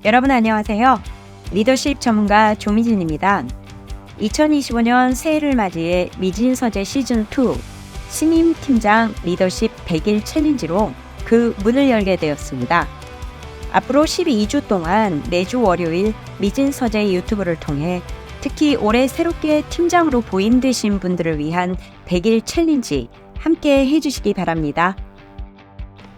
여러분 안녕하세요. 리더십 전문가 조미진입니다. 2025년 새해를 맞이해 미진서재 시즌2 신임 팀장 리더십 100일 챌린지로 그 문을 열게 되었습니다. 앞으로 12주 동안 매주 월요일 미진서재 유튜브를 통해 특히 올해 새롭게 팀장으로 보임되신 분들을 위한 100일 챌린지 함께 해주시기 바랍니다.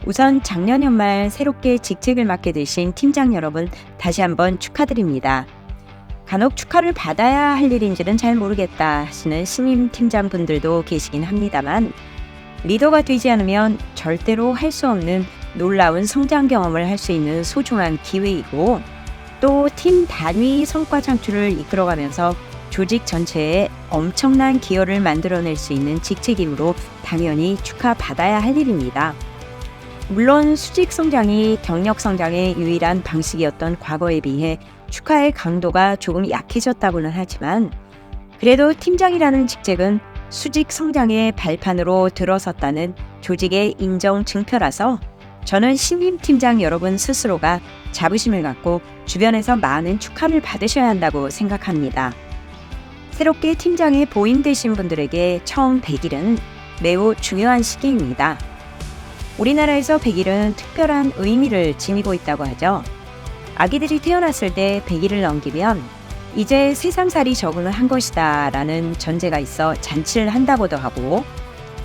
우선 작년 연말 새롭게 직책을 맡게 되신 팀장 여러분 다시 한번 축하드립니다. 간혹 축하를 받아야 할 일인지는 잘 모르겠다 하시는 신임 팀장분들도 계시긴 합니다만 리더가 되지 않으면 절대로 할 수 없는 놀라운 성장 경험을 할 수 있는 소중한 기회이고 또 팀 단위 성과 창출을 이끌어가면서 조직 전체에 엄청난 기여를 만들어낼 수 있는 직책이므로 당연히 축하받아야 할 일입니다. 물론 수직 성장이 경력 성장의 유일한 방식이었던 과거에 비해 축하의 강도가 조금 약해졌다고는 하지만 그래도 팀장이라는 직책은 수직 성장의 발판으로 들어섰다는 조직의 인정 증표라서 저는 신임 팀장 여러분 스스로가 자부심을 갖고 주변에서 많은 축하를 받으셔야 한다고 생각합니다. 새롭게 팀장에 보임되신 분들에게 처음 100일은 매우 중요한 시기입니다. 우리나라에서 100일은 특별한 의미를 지니고 있다고 하죠. 아기들이 태어났을 때 100일을 넘기면 이제 세상살이 적응을 한 것이다 라는 전제가 있어 잔치를 한다고도 하고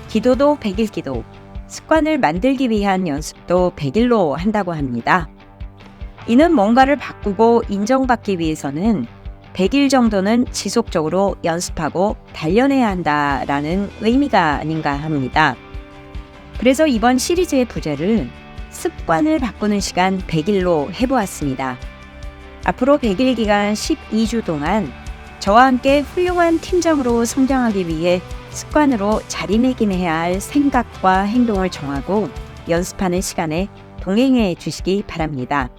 기도도 100일 기도, 습관을 만들기 위한 연습도 100일로 한다고 합니다. 이는 뭔가를 바꾸고 인정받기 위해서는 100일 정도는 지속적으로 연습하고 단련해야 한다라는 의미가 아닌가 합니다. 그래서 이번 시리즈의 부제를 습관을 바꾸는 시간 100일로 해보았습니다. 앞으로 100일 기간 12주 동안 저와 함께 훌륭한 팀장으로 성장하기 위해 습관으로 자리매김해야 할 생각과 행동을 정하고 연습하는 시간에 동행해 주시기 바랍니다.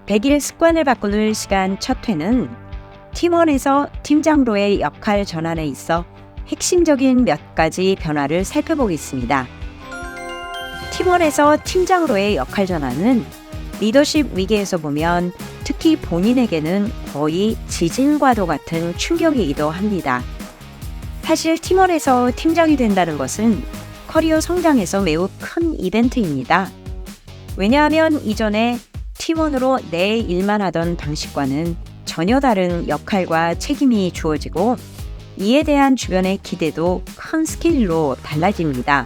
100일 습관을 바꾸는 시간 첫 회는 팀원에서 팀장으로의 역할 전환에 있어 핵심적인 몇 가지 변화를 살펴보겠습니다. 팀원에서 팀장으로의 역할 전환은 리더십 위기에서 보면 특히 본인에게는 거의 지진과도 같은 충격이기도 합니다. 사실 팀원에서 팀장이 된다는 것은 커리어 성장에서 매우 큰 이벤트입니다. 왜냐하면 이전에 팀원으로 내 일만 하던 방식과는 전혀 다른 역할과 책임이 주어지고 이에 대한 주변의 기대도 큰 스케일로 달라집니다.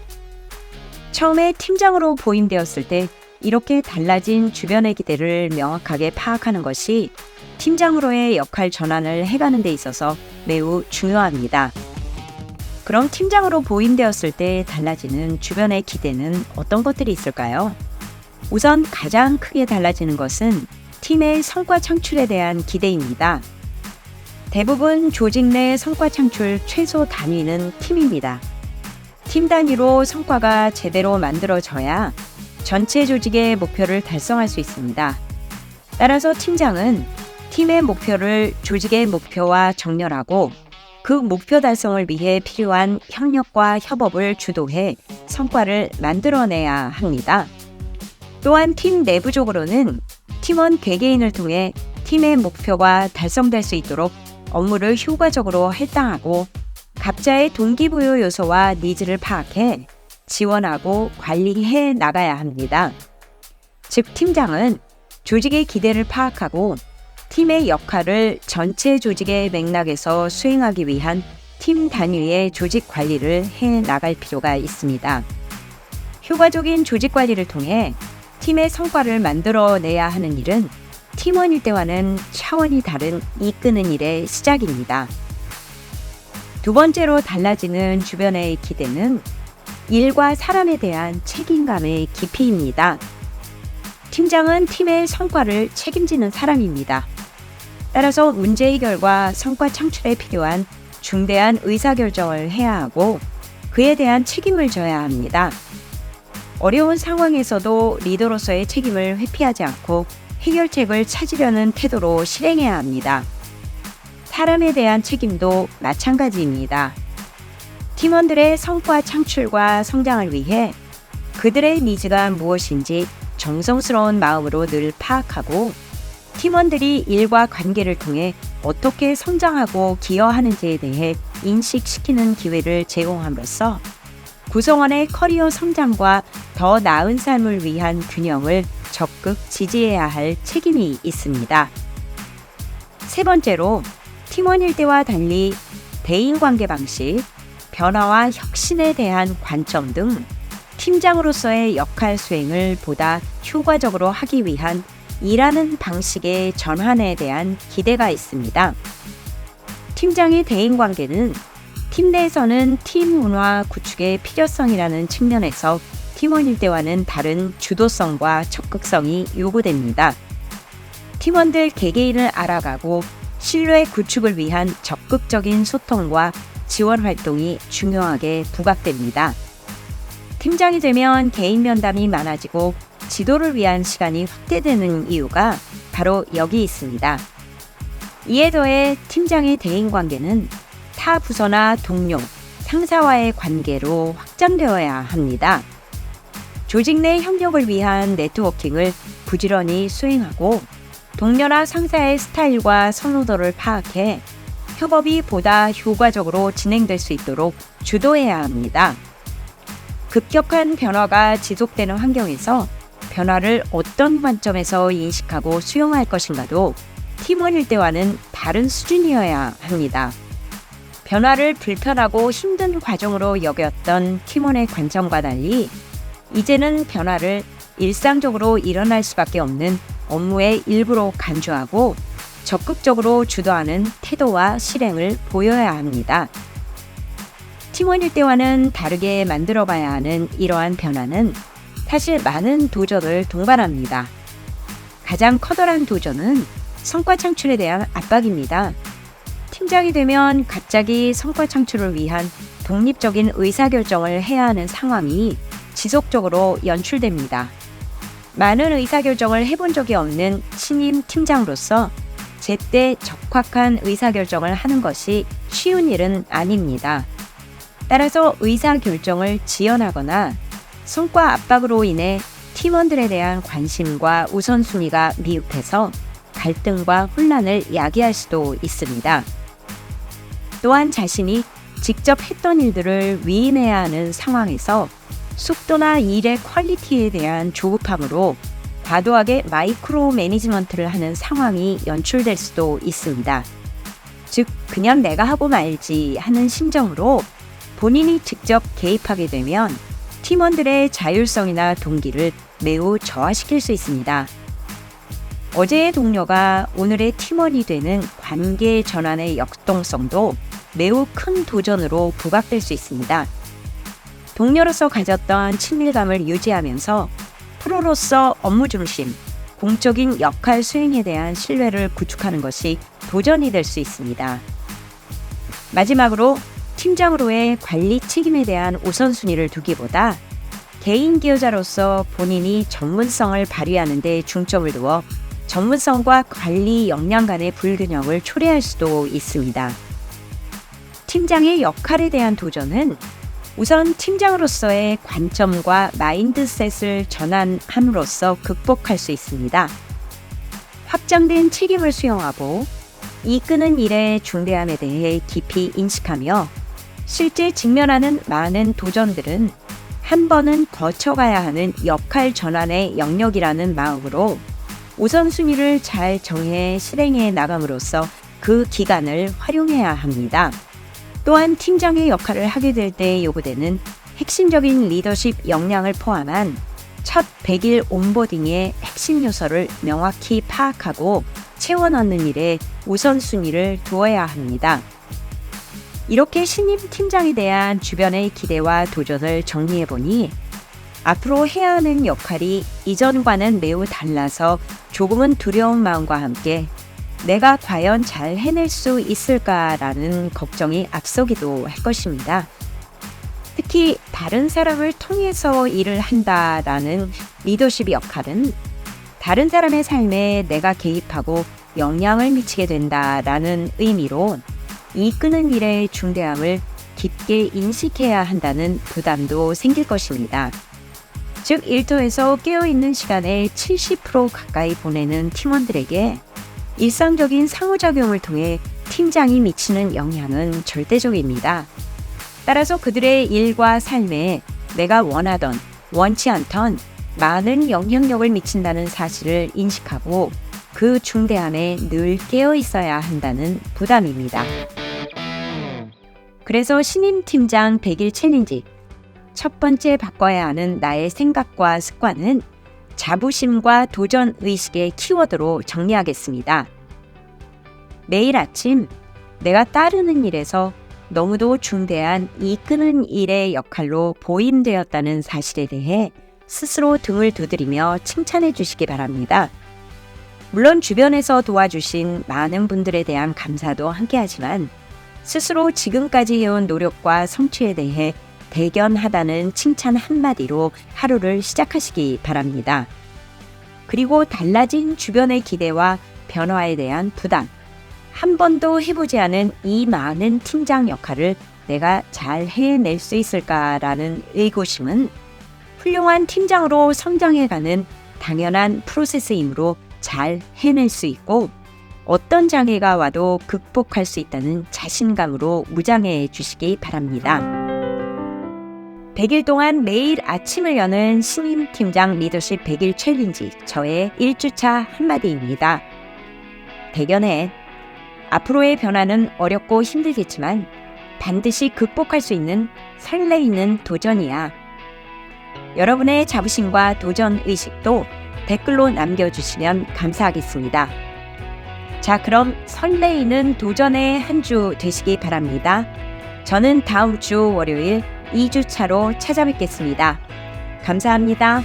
처음에 팀장으로 보임되었을 때 이렇게 달라진 주변의 기대를 명확하게 파악하는 것이 팀장으로의 역할 전환을 해가는 데 있어서 매우 중요합니다. 그럼 팀장으로 보임되었을 때 달라지는 주변의 기대는 어떤 것들이 있을까요? 우선 가장 크게 달라지는 것은 팀의 성과 창출에 대한 기대입니다. 대부분 조직 내 성과 창출 최소 단위는 팀입니다. 팀 단위로 성과가 제대로 만들어져야 전체 조직의 목표를 달성할 수 있습니다. 따라서 팀장은 팀의 목표를 조직의 목표와 정렬하고 그 목표 달성을 위해 필요한 협력과 협업을 주도해 성과를 만들어내야 합니다. 또한 팀 내부적으로는 팀원 개개인을 통해 팀의 목표가 달성될 수 있도록 업무를 효과적으로 할당하고 각자의 동기부여 요소와 니즈를 파악해 지원하고 관리해 나가야 합니다. 즉 팀장은 조직의 기대를 파악하고 팀의 역할을 전체 조직의 맥락에서 수행하기 위한 팀 단위의 조직 관리를 해 나갈 필요가 있습니다. 효과적인 조직 관리를 통해 팀의 성과를 만들어내야 하는 일은 팀원일 때와는 차원이 다른 이끄는 일의 시작입니다. 두 번째로 달라지는 주변의 기대는 일과 사람에 대한 책임감의 깊이입니다. 팀장은 팀의 성과를 책임지는 사람입니다. 따라서 문제 해결과 성과 창출에 필요한 중대한 의사결정을 해야 하고 그에 대한 책임을 져야 합니다. 어려운 상황에서도 리더로서의 책임을 회피하지 않고 해결책을 찾으려는 태도로 실행해야 합니다. 사람에 대한 책임도 마찬가지입니다. 팀원들의 성과 창출과 성장을 위해 그들의 니즈가 무엇인지 정성스러운 마음으로 늘 파악하고 팀원들이 일과 관계를 통해 어떻게 성장하고 기여하는지에 대해 인식시키는 기회를 제공함으로써 구성원의 커리어 성장과 더 나은 삶을 위한 균형을 적극 지지해야 할 책임이 있습니다. 세 번째로 팀원일 때와 달리 대인관계 방식, 변화와 혁신에 대한 관점 등 팀장으로서의 역할 수행을 보다 효과적으로 하기 위한 일하는 방식의 전환에 대한 기대가 있습니다. 팀장의 대인관계는 팀 내에서는 팀 문화 구축의 필요성이라는 측면에서 팀원일 때와는 다른 주도성과 적극성이 요구됩니다. 팀원들 개개인을 알아가고 신뢰 구축을 위한 적극적인 소통과 지원 활동이 중요하게 부각됩니다. 팀장이 되면 개인 면담이 많아지고 지도를 위한 시간이 확대되는 이유가 바로 여기 있습니다. 이에 더해 팀장의 대인관계는 타 부서나 동료, 상사와의 관계로 확장되어야 합니다. 조직 내 협력을 위한 네트워킹을 부지런히 수행하고 동료나 상사의 스타일과 선호도를 파악해 협업이 보다 효과적으로 진행될 수 있도록 주도해야 합니다. 급격한 변화가 지속되는 환경에서 변화를 어떤 관점에서 인식하고 수용할 것인가도 팀원일 때와는 다른 수준이어야 합니다. 변화를 불편하고 힘든 과정으로 여겼던 팀원의 관점과 달리 이제는 변화를 일상적으로 일어날 수밖에 없는 업무의 일부로 간주하고 적극적으로 주도하는 태도와 실행을 보여야 합니다. 팀원일 때와는 다르게 만들어봐야 하는 이러한 변화는 사실 많은 도전을 동반합니다. 가장 커다란 도전은 성과 창출에 대한 압박입니다. 팀장이 되면 갑자기 성과 창출을 위한 독립적인 의사결정을 해야 하는 상황이 지속적으로 연출됩니다. 많은 의사결정을 해본 적이 없는 신임 팀장으로서 제때 적확한 의사결정을 하는 것이 쉬운 일은 아닙니다. 따라서 의사결정을 지연하거나 성과 압박으로 인해 팀원들에 대한 관심과 우선순위가 미흡해서 갈등과 혼란을 야기할 수도 있습니다. 또한 자신이 직접 했던 일들을 위임해야 하는 상황에서 속도나 일의 퀄리티에 대한 조급함으로 과도하게 마이크로 매니지먼트를 하는 상황이 연출될 수도 있습니다. 즉, 그냥 내가 하고 말지 하는 심정으로 본인이 직접 개입하게 되면 팀원들의 자율성이나 동기를 매우 저하시킬 수 있습니다. 어제의 동료가 오늘의 팀원이 되는 관계 전환의 역동성도 매우 큰 도전으로 부각될 수 있습니다. 동료로서 가졌던 친밀감을 유지하면서 프로로서 업무 중심, 공적인 역할 수행에 대한 신뢰를 구축하는 것이 도전이 될 수 있습니다. 마지막으로 팀장으로의 관리 책임에 대한 우선순위를 두기보다 개인 기여자로서 본인이 전문성을 발휘하는 데 중점을 두어 전문성과 관리 역량 간의 불균형을 초래할 수도 있습니다. 팀장의 역할에 대한 도전은 우선 팀장으로서의 관점과 마인드셋을 전환함으로써 극복할 수 있습니다. 확장된 책임을 수용하고 이끄는 일의 중대함에 대해 깊이 인식하며 실제 직면하는 많은 도전들은 한 번은 거쳐가야 하는 역할 전환의 영역이라는 마음으로 우선순위를 잘 정해 실행해 나감으로써 그 기간을 활용해야 합니다. 또한 팀장의 역할을 하게 될 때 요구되는 핵심적인 리더십 역량을 포함한 첫 100일 온보딩의 핵심 요소를 명확히 파악하고 채워 넣는 일에 우선순위를 두어야 합니다. 이렇게 신임 팀장에 대한 주변의 기대와 도전을 정리해보니 앞으로 해야 하는 역할이 이전과는 매우 달라서 조금은 두려운 마음과 함께 내가 과연 잘 해낼 수 있을까라는 걱정이 앞서기도 할 것입니다. 특히 다른 사람을 통해서 일을 한다라는 리더십 역할은 다른 사람의 삶에 내가 개입하고 영향을 미치게 된다라는 의미로 이끄는 일의 중대함을 깊게 인식해야 한다는 부담도 생길 것입니다. 즉 일터에서 깨어있는 시간의 70% 가까이 보내는 팀원들에게 일상적인 상호작용을 통해 팀장이 미치는 영향은 절대적입니다. 따라서 그들의 일과 삶에 내가 원하던, 원치 않던 많은 영향력을 미친다는 사실을 인식하고 그 중대함에 늘 깨어 있어야 한다는 부담입니다. 그래서 신임 팀장 100일 챌린지 첫 번째 바꿔야 하는 나의 생각과 습관은 자부심과 도전 의식의 키워드로 정리하겠습니다. 매일 아침 내가 따르는 일에서 너무도 중대한 이끄는 일의 역할로 보임되었다는 사실에 대해 스스로 등을 두드리며 칭찬해 주시기 바랍니다. 물론 주변에서 도와주신 많은 분들에 대한 감사도 함께하지만 스스로 지금까지 해온 노력과 성취에 대해 대견하다는 칭찬 한마디로 하루를 시작하시기 바랍니다. 그리고 달라진 주변의 기대와 변화에 대한 부담, 한 번도 해보지 않은 이 많은 팀장 역할을 내가 잘 해낼 수 있을까라는 의구심은 훌륭한 팀장으로 성장해가는 당연한 프로세스이므로 잘 해낼 수 있고 어떤 장애가 와도 극복할 수 있다는 자신감으로 무장해 주시기 바랍니다. 100일 동안 매일 아침을 여는 신임 팀장 리더십 100일 챌린지 저의 1주차 한마디입니다. 대견해. 앞으로의 변화는 어렵고 힘들겠지만 반드시 극복할 수 있는 설레이는 도전이야. 여러분의 자부심과 도전 의식도 댓글로 남겨주시면 감사하겠습니다. 자, 그럼 설레이는 도전의 한 주 되시기 바랍니다. 저는 다음 주 월요일 2주차로 찾아뵙겠습니다. 감사합니다.